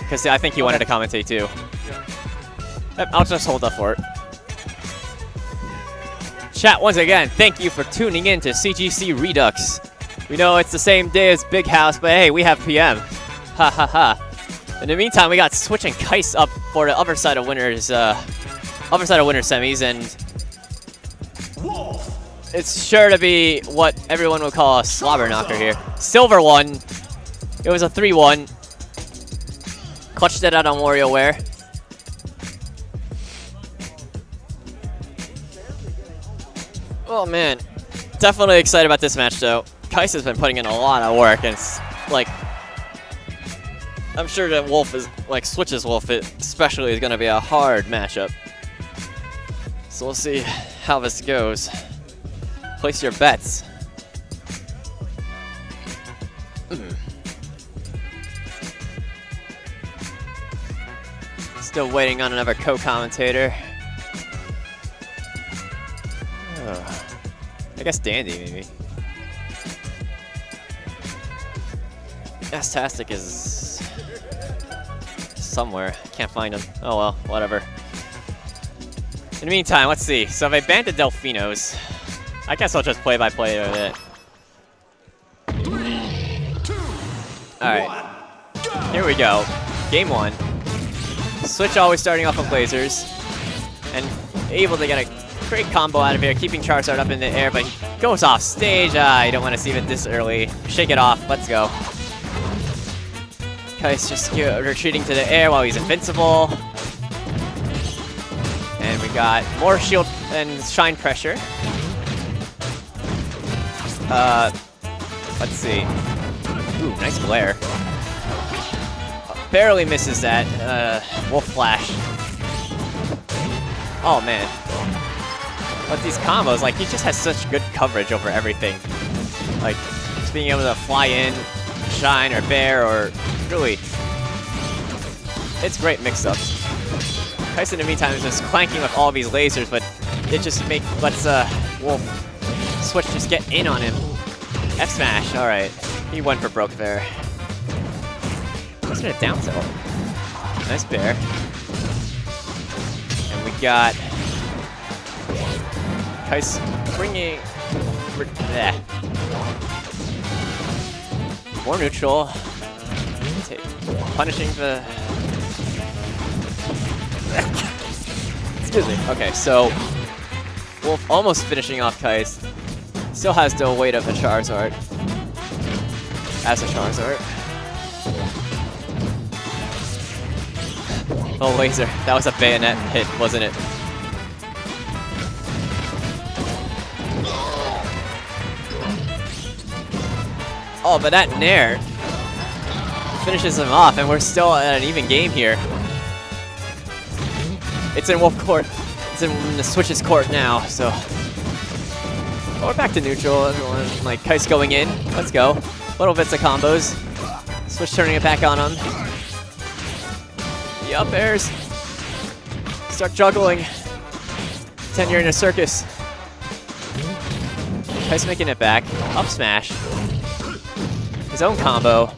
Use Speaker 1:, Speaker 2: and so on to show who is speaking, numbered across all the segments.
Speaker 1: because I think he wanted to commentate too. Yep, I'll just hold up for it. Chat, once again, thank you for tuning in to CGC Redux. We know it's the same day as Big House, but hey, we have PM. Ha ha ha. In the meantime, we got Switch and Kycse up for the other side of winners semis, and it's sure to be what everyone would call a slobber knocker here. Silver won. It was a 3-1. Clutched it out on WarioWare. Oh man, definitely excited about this match though. Kycse has been putting in a lot of work, and it's like, I'm sure that Wolf is, like Switch's Wolf, especially is going to be a hard matchup. So we'll see how this goes. Place your bets. Still waiting on another co-commentator. I guess Dandy, maybe. Tastic is somewhere. Can't find him. Oh well, whatever. In the meantime, let's see. So they banned the Delfinos. I guess I'll just play-by-play with it. Alright. Here we go. Game 1. Switch always starting off with lasers. And able to get a great combo out of here, keeping Charizard up in the air, but he goes off stage. You don't want to see it this early. Shake it off. Let's go. Kycse just retreating to the air while he's invincible. And we got more shield and shine pressure. Let's see. Ooh, nice glare. Barely misses that. Wolf Flash. Oh man. But these combos, like, he just has such good coverage over everything. Like, just being able to fly in, shine, or bear, or really, it's great mix-ups. Kycse in the meantime is just clanking with all these lasers, but it just lets Wolf Switch just get in on him. F smash, alright. He went for broke there. What's it a down tilt? Nice bear. And we got Kycse bringing more neutral. Punishing the excuse me. Okay, so Wolf almost finishing off Kycse. Still has the weight of a Charizard. As a Charizard. Oh, laser. That was a bayonet hit, wasn't it? Oh, but that Nair finishes him off, and we're still at an even game here. It's in Wolf court. It's in the Switch's court now, so. Oh, we're back to neutral. Everyone, like, Kycse going in. Let's go. Little bits of combos. Switch turning it back on him. The up airs. Start juggling. Pretend you're in a circus. Kycse making it back. Up smash. His own combo.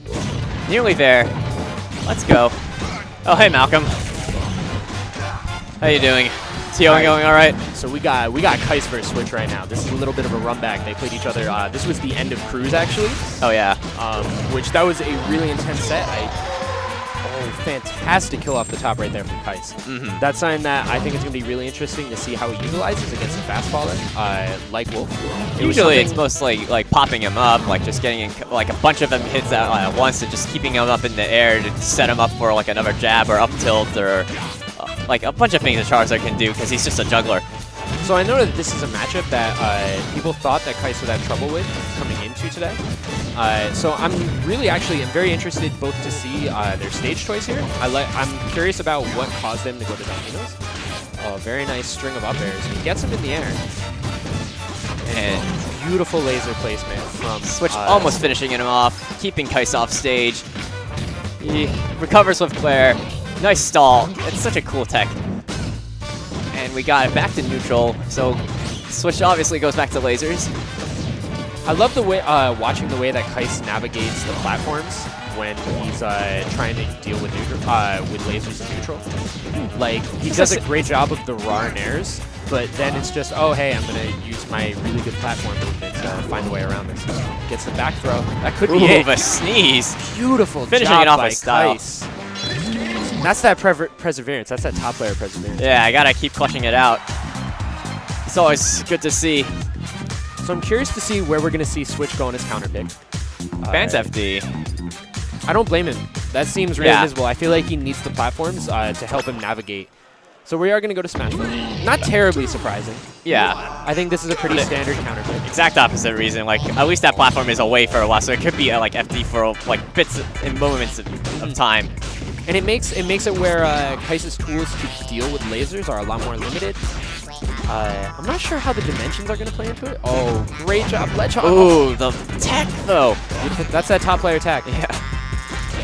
Speaker 1: Nearly there. Let's go. Oh, hey, Malcolm. How you doing? TO going all right?
Speaker 2: So we got Kycse versus Switch right now. This is a little bit of a run back. They played each other. This was the end of Cruise actually.
Speaker 1: Oh yeah.
Speaker 2: Which that was a really intense set. Fantastic kill off the top right there from Kycse. That's something that I think is going to be really interesting to see how he utilizes against a fast faller like Wolf.
Speaker 1: Usually it's mostly like popping him up, like just getting in, like a bunch of them hits out at once and just keeping him up in the air to set him up for like another jab or up tilt or like a bunch of things that Charizard can do because he's just a juggler.
Speaker 2: So I know that this is a matchup that people thought that Kycse would have trouble with coming into today. So I'm really actually very interested both to see their stage choice here. I'm curious about what caused them to go to Delfinos. Oh, very nice string of up airs. He gets him in the air. And beautiful laser placement from
Speaker 1: Switch almost finishing him off, keeping Kycse off stage. He recovers with Claire. Nice stall. It's such a cool tech. And we got it back to neutral. So Switch obviously goes back to lasers.
Speaker 2: I love the way watching the way that Kycse navigates the platforms when he's trying to deal with lasers in neutral. Like, he does a great job of the raw nairs, but then it's just, oh, hey, I'm going to use my really good platform movement to find a way around this. Gets the back throw. That could be it.
Speaker 1: A sneeze.
Speaker 2: Beautiful
Speaker 1: Finishing
Speaker 2: job
Speaker 1: it off
Speaker 2: by
Speaker 1: with style.
Speaker 2: Kycse. That's that perseverance. That's that top player perseverance.
Speaker 1: Yeah, I got to keep clutching it out. It's always good to see.
Speaker 2: So I'm curious to see where we're going to see Switch go on his counter pick.
Speaker 1: Bans FD.
Speaker 2: I don't blame him. That seems really visible. I feel like he needs the platforms to help him navigate. So we are going to go to Smashville. Not terribly surprising.
Speaker 1: Yeah.
Speaker 2: I think this is a pretty standard counter pick.
Speaker 1: Exact opposite reason. Like, at least that platform is away for a while, so it could be like FD for like bits and moments of time.
Speaker 2: And it makes it where Kyce's tools to deal with lasers are a lot more limited. I'm not sure how the dimensions are going to play into it. Oh, great job, Ledge.
Speaker 1: Ooh, the tech though.
Speaker 2: That's that top player tech.
Speaker 1: Yeah.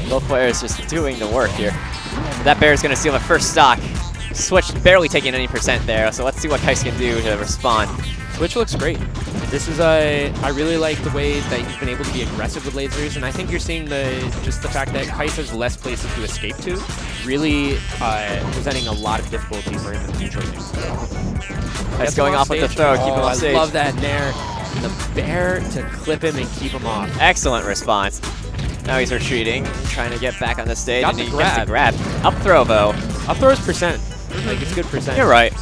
Speaker 1: Both players just doing the work here. That bear is going to steal the first stock. Switch barely taking any % there, so let's see what Kycse can do to respond.
Speaker 2: Switch looks great. This is I really like the way that he's been able to be aggressive with lasers, and I think you're seeing just the fact that Kycse has less places to escape to, really presenting a lot of difficulty for him in the neutral game.
Speaker 1: Kycse going off with the throw, keep him on stage.
Speaker 2: I love that nair. And the bear to clip him and keep him off.
Speaker 1: Excellent response. Now he's retreating, trying to get back on the stage.
Speaker 2: Got
Speaker 1: and
Speaker 2: the
Speaker 1: he gets the
Speaker 2: grab.
Speaker 1: Up throw though.
Speaker 2: Up throw is %. Like, it's good %.
Speaker 1: You're right.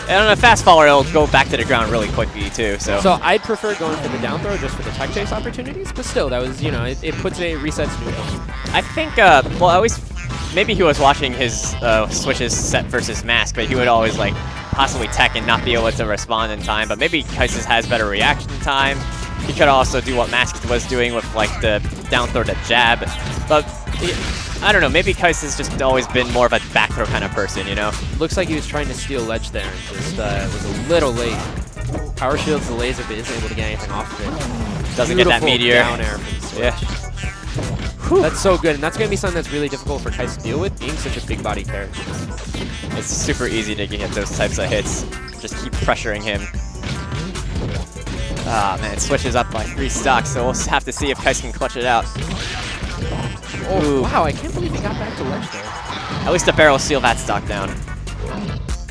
Speaker 1: And on a fast faller, it'll go back to the ground really quickly too. So
Speaker 2: I'd prefer going for the down throw just for the tech chase opportunities, but still, that was, you know, it puts resets neutral.
Speaker 1: I think, well, at least maybe he was watching his Switch's set versus Mask, but he would always like possibly tech and not be able to respond in time. But maybe Kycse has better reaction time. He could also do what Mask was doing with like the down throw to jab. But I don't know, maybe Kycse has just always been more of a back throw kind of person, you know?
Speaker 2: Looks like he was trying to steal ledge there and just was a little late. Power shields the laser, but isn't able to get anything off of it.
Speaker 1: Doesn't get that meteor.
Speaker 2: Down air from the Switch.
Speaker 1: Yeah.
Speaker 2: That's so good, and that's going to be something that's really difficult for Kycse to deal with, being such a big body character.
Speaker 1: It's super easy to get those types of hits. Just keep pressuring him. Ah, man, it switches up by 3 stocks, so we'll have to see if Kycse can clutch it out.
Speaker 2: Oh, wow, I can't believe he got back to ledge there.
Speaker 1: At least the barrel will seal that stock down.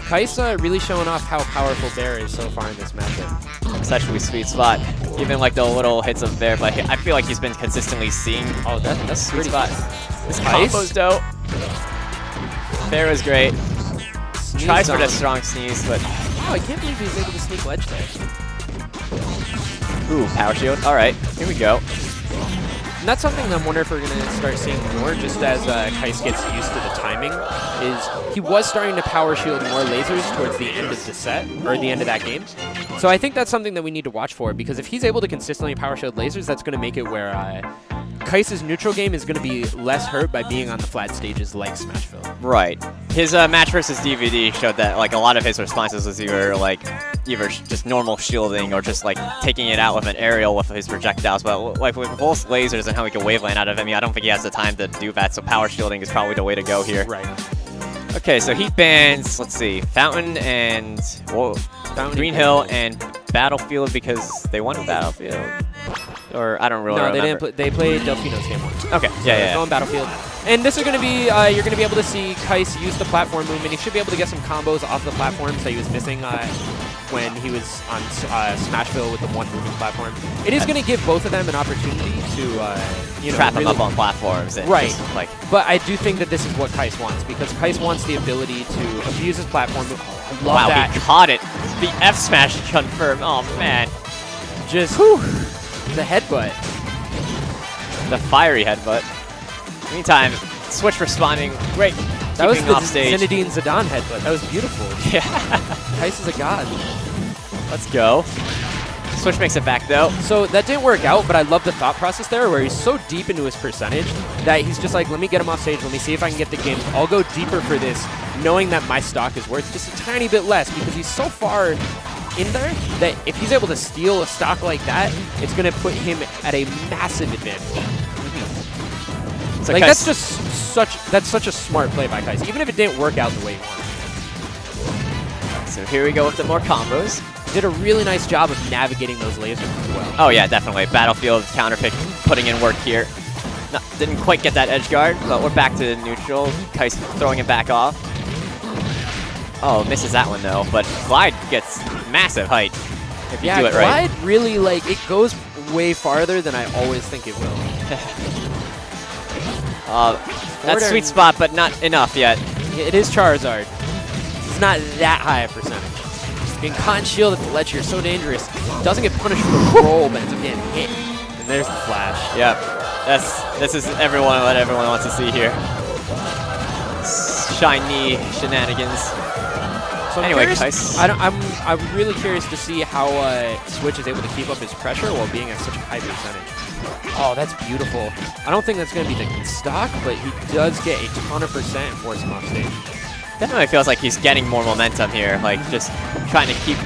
Speaker 2: Kycse really showing off how powerful Bear is so far in this matchup.
Speaker 1: It's actually a sweet spot. Even like the little hits of Bear, but I feel like he's been consistently seeing. Oh, that's a sweet spot. This combo's dope. Bear was great.
Speaker 2: Sneeze
Speaker 1: Tries for
Speaker 2: on.
Speaker 1: the strong sneeze, but
Speaker 2: Wow, I can't believe he was able to sneak ledge there.
Speaker 1: ooh, power shield. All right, here we go.
Speaker 2: And that's something that I'm wondering if we're going to start seeing more, just as Kycse gets used to the timing, is he was starting to power shield more lasers towards the end of the set, or the end of that game. So I think that's something that we need to watch for, because if he's able to consistently power shield lasers, that's going to make it where Kyce's neutral game is going to be less hurt by being on the flat stages like Smashville.
Speaker 1: Right. His match versus DVD showed that like a lot of his responses was either just normal shielding or just like taking it out with an aerial with his projectiles. But like with both lasers and how he can waveland out of him, I don't think he has the time to do that. So power shielding is probably the way to go here.
Speaker 2: Right.
Speaker 1: Okay, so he bans, let's see, Fountain and Green Hill and Battlefield because they won Battlefield. Or I don't really remember.
Speaker 2: No, they didn't play. They played Delfino's game 1.
Speaker 1: Okay, yeah.
Speaker 2: Going Battlefield. And this is going to be, you're going to be able to see Kycse use the platform movement. He should be able to get some combos off the platforms that he was missing when he was on Smashville with the one moving platform. It is going to give both of them an opportunity to,
Speaker 1: trap them up on platforms. And
Speaker 2: right.
Speaker 1: Just, like,
Speaker 2: but I do think that this is what Kycse wants, because Kycse wants the ability to abuse his platform. I love
Speaker 1: wow,
Speaker 2: that.
Speaker 1: he caught it. The F smash confirmed. Oh man.
Speaker 2: Just the headbutt.
Speaker 1: The fiery headbutt. Meantime, Switch responding. Great.
Speaker 2: That was the
Speaker 1: off stage.
Speaker 2: Zinedine Zidane headbutt. That was beautiful.
Speaker 1: Yeah.
Speaker 2: Kycse is a god.
Speaker 1: Let's go. Switch makes it back though.
Speaker 2: So that didn't work out, but I love the thought process there where he's so deep into his percentage that he's just like, let me get him off stage, let me see if I can get the game. I'll go deeper for this, knowing that my stock is worth just a tiny bit less, because he's so far in there that if he's able to steal a stock like that, it's going to put him at a massive advantage.
Speaker 1: So
Speaker 2: like
Speaker 1: Kycse,
Speaker 2: that's such a smart play by Kycse, even if it didn't work out the way he wanted.
Speaker 1: So here we go with the more combos.
Speaker 2: Did a really nice job of navigating those lasers as well.
Speaker 1: Oh yeah, definitely. Battlefield counterpick, putting in work here. Didn't quite get that edge guard, but we're back to neutral. Kycse throwing it back off. Oh, misses that one though, but Glide gets massive height if you do it right.
Speaker 2: Glide really, like, it goes way farther than I always think it will.
Speaker 1: That's sweet spot, but not enough yet.
Speaker 2: It is Charizard. It's not that high a percentage. Being caught and shielded at the ledge here is so dangerous. Doesn't get punished for the roll, but ends up getting hit. And there's the flash.
Speaker 1: Yep. This is what everyone wants to see here. Shiny shenanigans.
Speaker 2: So
Speaker 1: anyway,
Speaker 2: Kycse, I'm really curious to see how Switch is able to keep up his pressure while being at such a high percentage. Oh, that's beautiful. I don't think that's going to be the stock, but he does get a ton of percent and force him off stage.
Speaker 1: Definitely feels like he's getting more momentum here, like just trying to keep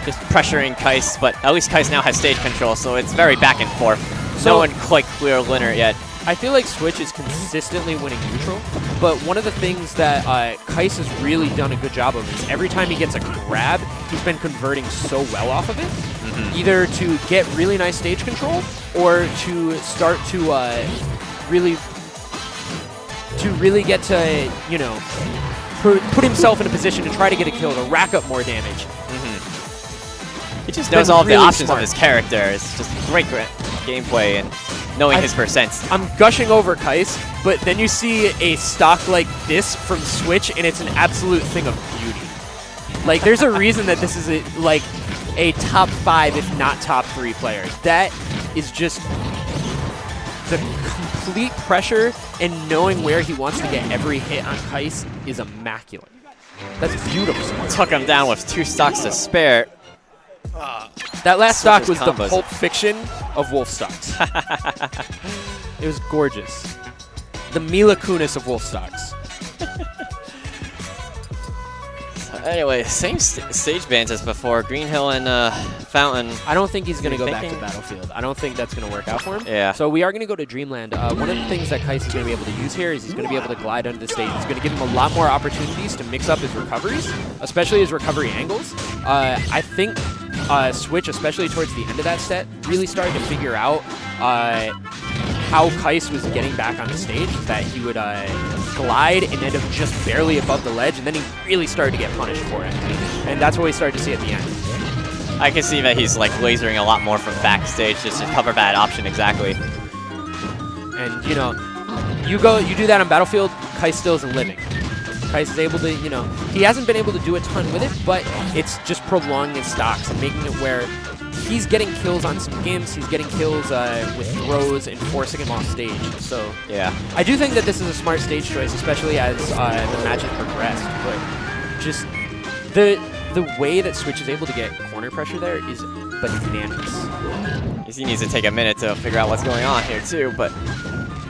Speaker 1: just pressuring Kycse, but at least Kycse now has stage control, so it's very back and forth.
Speaker 2: So,
Speaker 1: no one quite clear winner yet.
Speaker 2: I feel like Switch is consistently winning neutral, but one of the things that Kycse has really done a good job of is every time he gets a grab, he's been converting so well off of it, either to get really nice stage control or to start to really get to, you know, put himself in a position to try to get a kill, to rack up more damage.
Speaker 1: He just knows all of the options of his character. It's just great gameplay and knowing his percents.
Speaker 2: I'm gushing over Kycse, but then you see a stock like this from Switch, and it's an absolute thing of beauty. Like, there's a reason that this is like a top 5, if not top 3 player. That is just the complete pressure, and knowing where he wants to get every hit on Kycse is immaculate. That's beautiful.
Speaker 1: Took him down with 2 stocks to spare.
Speaker 2: That last stock was the Pulp Fiction of Wolf stocks. It was gorgeous. The Mila Kunis of Wolf stocks.
Speaker 1: Anyway, same stage bans as before. Green Hill and Fountain.
Speaker 2: I don't think he's going to go back to Battlefield. I don't think that's going to work out for him.
Speaker 1: Yeah.
Speaker 2: So we are going to go to Dreamland. One of the things that Kycse is going to be able to use here is he's going to be able to glide under the stage. It's going to give him a lot more opportunities to mix up his recoveries, especially his recovery angles. I think Switch, especially towards the end of that set, really started to figure out how Kycse was getting back on the stage, that he would glide and end up just barely above the ledge, and then he really started to get punished for it. And that's what we started to see at the end.
Speaker 1: I can see that he's like lasering a lot more from backstage just to cover that option exactly.
Speaker 2: And, you know, you do that on Battlefield, Kycse still isn't living. Kycse is able to, you know, he hasn't been able to do a ton with it, but it's just prolonging his stocks and making it where he's getting kills on some games, he's getting kills with throws and forcing him off stage. So
Speaker 1: yeah,
Speaker 2: I do think that this is a smart stage choice, especially as the match has progressed. But just the way that Switch is able to get corner pressure there is bananas.
Speaker 1: He needs to take a minute to figure out what's going on here too, but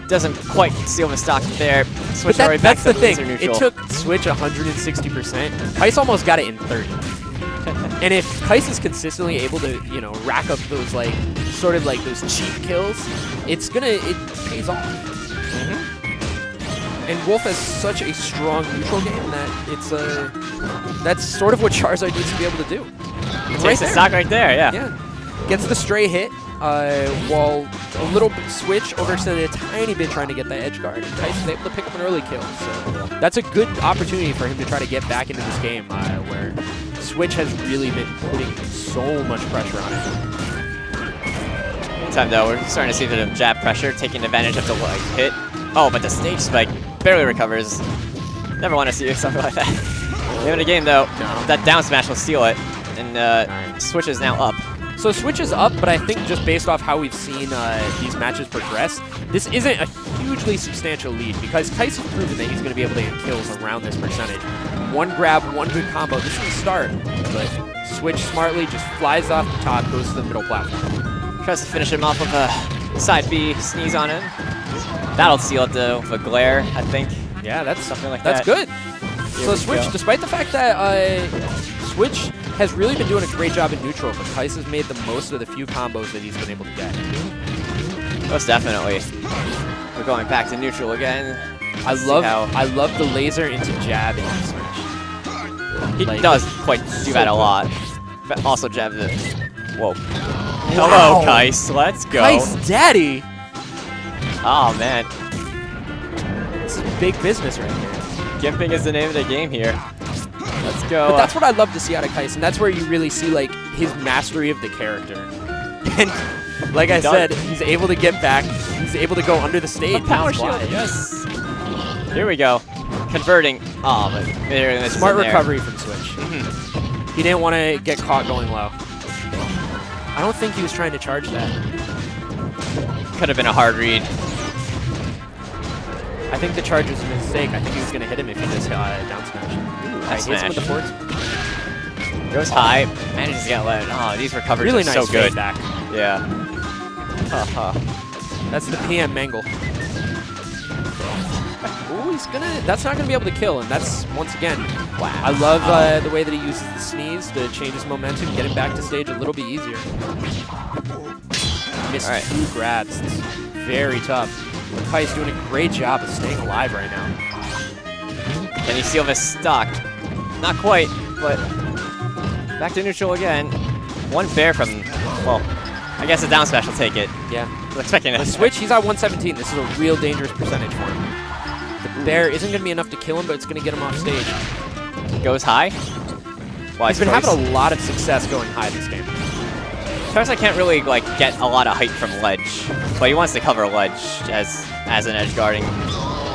Speaker 1: doesn't quite seal the stock there. Switch
Speaker 2: that's the thing.
Speaker 1: Neutral.
Speaker 2: It took Switch 160%. Kycse almost got it in 30. And if Kycse is consistently able to, you know, rack up those like sort of like those cheap kills, it pays off. And Wolf has such a strong neutral game that that's sort of what Charizard needs to be able to do.
Speaker 1: Takes the stock right there, yeah.
Speaker 2: Yeah. Gets the stray hit, while a little bit Switch overextended a tiny bit trying to get that edge guard, and Kycse is able to pick up an early kill. So that's a good opportunity for him to try to get back into this game, where Switch has really been putting so much pressure on it.
Speaker 1: Meantime, though, we're starting to see the jab pressure, taking advantage of the hit. Oh, but the stage spike barely recovers. Never want to see something like that. End of the game, though, that down smash will steal it, and Switch is now up.
Speaker 2: So Switch is up, but I think just based off how we've seen these matches progress, this isn't a hugely substantial lead, because Kycse has proven that he's going to be able to get kills around this percentage. One grab, one good combo. This is the start, but Switch smartly just flies off the top, goes to the middle platform.
Speaker 1: Tries to finish him off with a side B sneeze on him. That'll seal it though with a glare, I think.
Speaker 2: Yeah, that's
Speaker 1: something like
Speaker 2: that. That's good. So Switch, despite the fact that Switch has really been doing a great job in neutral, but Kycse has made the most of the few combos that he's been able to get.
Speaker 1: Most definitely. We're going back to neutral again.
Speaker 2: I love the laser into jab and Switch.
Speaker 1: He does quite do that a lot. But also jab the. Whoa.
Speaker 2: Wow.
Speaker 1: Hello, Kycse. Let's go.
Speaker 2: Kycse Daddy.
Speaker 1: Oh, man.
Speaker 2: This is big business right here.
Speaker 1: Gimping is the name of the game here. Let's go.
Speaker 2: But that's what I love to see out of Kycse, and that's where you really see like his mastery of the character. And like I said, he's able to get back. He's able to go under the stage.
Speaker 1: A power shield, yes. Here we go. Converting. Oh, but there,
Speaker 2: smart recovery from Switch. He didn't want to get caught going low. I don't think he was trying to charge that.
Speaker 1: Could have been a hard read.
Speaker 2: I think the charge was a mistake. I think he was going to hit him if he just down smash. Hits him with the forwards.
Speaker 1: Goes high, manages to get low. Oh, these recoveries
Speaker 2: really
Speaker 1: are
Speaker 2: nice
Speaker 1: so good.
Speaker 2: Back.
Speaker 1: Yeah.
Speaker 2: That's the PM Mangle. Ooh, that's not gonna be able to kill, and that's once again.
Speaker 1: Wow.
Speaker 2: I love the way that he uses the sneeze to change his momentum, get him back to stage a little bit easier. Missed 2 grabs. It's very tough. Kycse doing a great job of staying alive right now.
Speaker 1: Can he seal this stock? Not quite, but back to neutral again. One bear from, well, I guess a down smash will take it.
Speaker 2: Yeah.
Speaker 1: I was expecting
Speaker 2: The
Speaker 1: it.
Speaker 2: switch, he's at 117. This is a real dangerous percentage for him. The bear isn't going to be enough to kill him, but it's going to get him off stage.
Speaker 1: Goes high. Wise
Speaker 2: He's been
Speaker 1: choice.
Speaker 2: having a lot of success going high this game.
Speaker 1: Kycse can't really like get a lot of height from ledge, but he wants to cover ledge as an edge guarding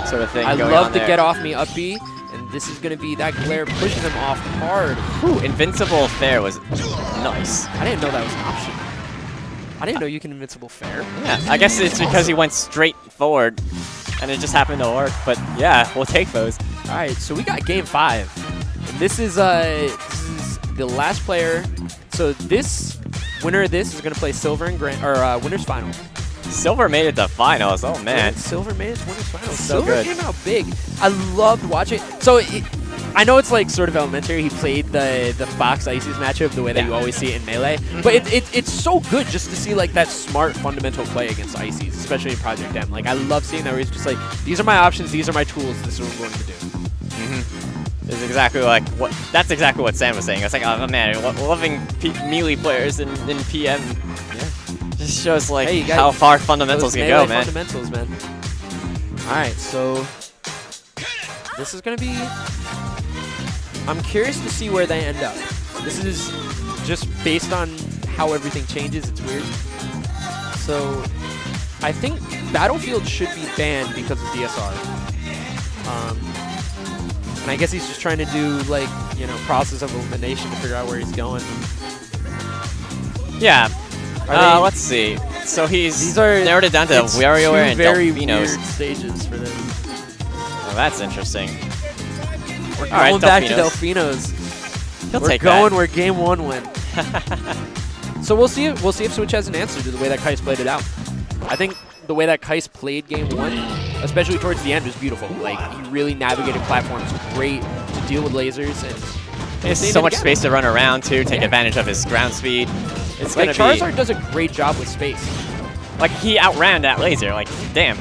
Speaker 1: sort of thing.
Speaker 2: I
Speaker 1: going
Speaker 2: love
Speaker 1: on
Speaker 2: the
Speaker 1: there.
Speaker 2: get off me up B, and this is going to be that glare pushes him off hard.
Speaker 1: Whew, invincible fair was nice.
Speaker 2: I didn't know that was an option. I didn't know you can invincible fair.
Speaker 1: Yeah, I guess it's because he went straight forward, and it just happened to work. But yeah, we'll take those.
Speaker 2: All right, so we got game 5. And this is the last player. So this winner of this is going to play silver and winners final.
Speaker 1: Silver made it to finals. Oh man,
Speaker 2: Yeah, silver made it to winners final.
Speaker 1: So
Speaker 2: Silver
Speaker 1: good.
Speaker 2: came out big. I loved watching. So I know it's like sort of elementary. He played the Fox Ices matchup the way that you always see it in Melee. But it's so good just to see like that smart fundamental play against Ices, especially in Project M. Like I love seeing that where he's just like, these are my options, these are my tools, this is what we're going to do.
Speaker 1: This is exactly like what. That's exactly what Sam was saying. It's like, oh man, loving melee players in PM.
Speaker 2: Yeah.
Speaker 1: Just shows like
Speaker 2: Hey, you got
Speaker 1: how far fundamentals
Speaker 2: those
Speaker 1: can go,
Speaker 2: Melee
Speaker 1: man.
Speaker 2: fundamentals, man. All right, so this is going to be. I'm curious to see where they end up. This is just based on how everything changes. It's weird. So I think Battlefield should be banned because of DSR. And I guess he's just trying to do like, you know, process of elimination to figure out where he's going.
Speaker 1: Yeah.
Speaker 2: Are they-
Speaker 1: Let's see. So
Speaker 2: These are
Speaker 1: narrowed it down to
Speaker 2: it's
Speaker 1: WarioWare
Speaker 2: two
Speaker 1: and
Speaker 2: very
Speaker 1: Delfinos.
Speaker 2: weird stages for them.
Speaker 1: Oh, that's interesting.
Speaker 2: We're
Speaker 1: All right,
Speaker 2: going back to
Speaker 1: Delfinos.
Speaker 2: Delfinos.
Speaker 1: He'll
Speaker 2: We're
Speaker 1: take
Speaker 2: going where game 1 went. So we'll see. We'll see if Switch has an answer to the way that Kycse played it out. I think the way that Kycse played game 1, especially towards the end, was beautiful. Like he really navigated platforms great to deal with lasers, and
Speaker 1: He has so much space to run around too, take
Speaker 2: Yeah.
Speaker 1: advantage of his ground speed. It's
Speaker 2: like
Speaker 1: gonna be
Speaker 2: Charizard does a great job with space.
Speaker 1: like he outran that laser. Like damn.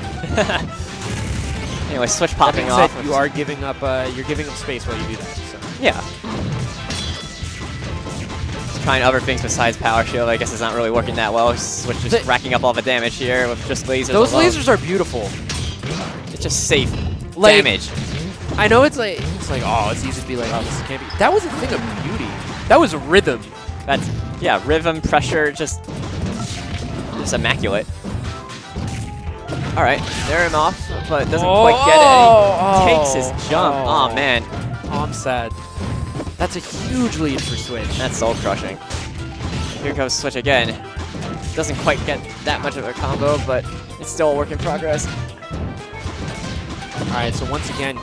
Speaker 1: Anyway, switch
Speaker 2: That
Speaker 1: popping
Speaker 2: being
Speaker 1: off.
Speaker 2: said, you are giving up. You're giving up space while you do that. So.
Speaker 1: Yeah. Trying other things besides power shield. I guess it's not really working that well. Switch just racking up all the damage here with just lasers.
Speaker 2: Those
Speaker 1: alone.
Speaker 2: lasers are beautiful.
Speaker 1: It's just safe
Speaker 2: Like-
Speaker 1: damage.
Speaker 2: I know it's like oh, it's easy to be like, oh, this can't be. That was a thing of beauty. That was rhythm.
Speaker 1: That's yeah, rhythm, pressure, just immaculate. All right, they're him off, but doesn't quite get it. Takes his jump. Oh man,
Speaker 2: Oh, I'm sad. That's a huge lead for Switch.
Speaker 1: that's soul crushing. Here comes Switch again. Doesn't quite get that much of a combo, but it's still a work in progress.
Speaker 2: All right, so once again,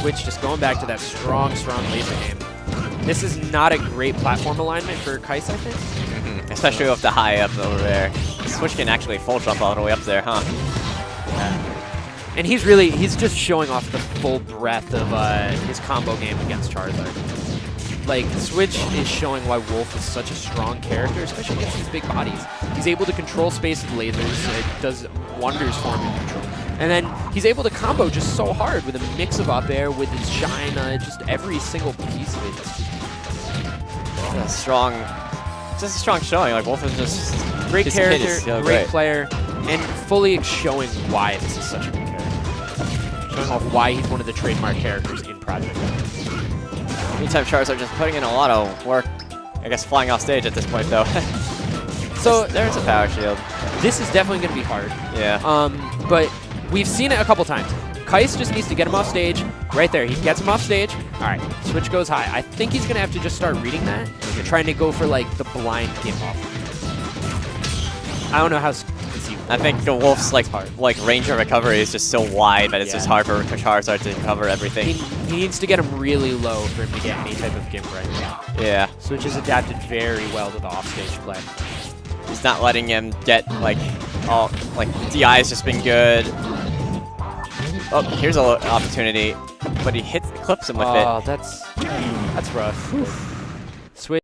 Speaker 2: Switch just going back to that strong laser game. This is not a great platform alignment for Kycse, I think.
Speaker 1: Especially with the high up over there. Switch can actually full jump all the way up there, huh?
Speaker 2: And he's just showing off the full breadth of his combo game against Charizard. Like, Switch is showing why Wolf is such a strong character, especially against these big bodies. He's able to control space with lasers. It does wonders for him in neutral. And then he's able to combo just so hard with a mix of up air, with his shine, just every single piece of it.
Speaker 1: Just a strong showing. Like Wolf is just
Speaker 2: Great
Speaker 1: his hit is
Speaker 2: character,
Speaker 1: so
Speaker 2: great player. and fully showing why this is such a good character. Showing off why he's one of the trademark characters in Project.
Speaker 1: Meantime, Charizard just putting in a lot of work. I guess flying off stage at this point, though. So there's a power shield.
Speaker 2: This is definitely going to be hard.
Speaker 1: Yeah.
Speaker 2: But we've seen it a couple times. Kycse just needs to get him off stage. Right there. He gets him off stage. All right. Switch goes high. I think he's going to have to just start reading that and trying to go for, like, the blind gimp off. I don't know how conceivable.
Speaker 1: I think the Wolf's, like range of recovery is just so wide that it's just hard for Charizard to cover everything.
Speaker 2: He needs to get him really low for him to get any type of gimp right now.
Speaker 1: Yeah.
Speaker 2: Switch is adapted very well to the off-stage play.
Speaker 1: He's not letting him get, like, all, like, DI has just been good. Oh, here's an opportunity, but he clips him with it.
Speaker 2: Oh, that's rough.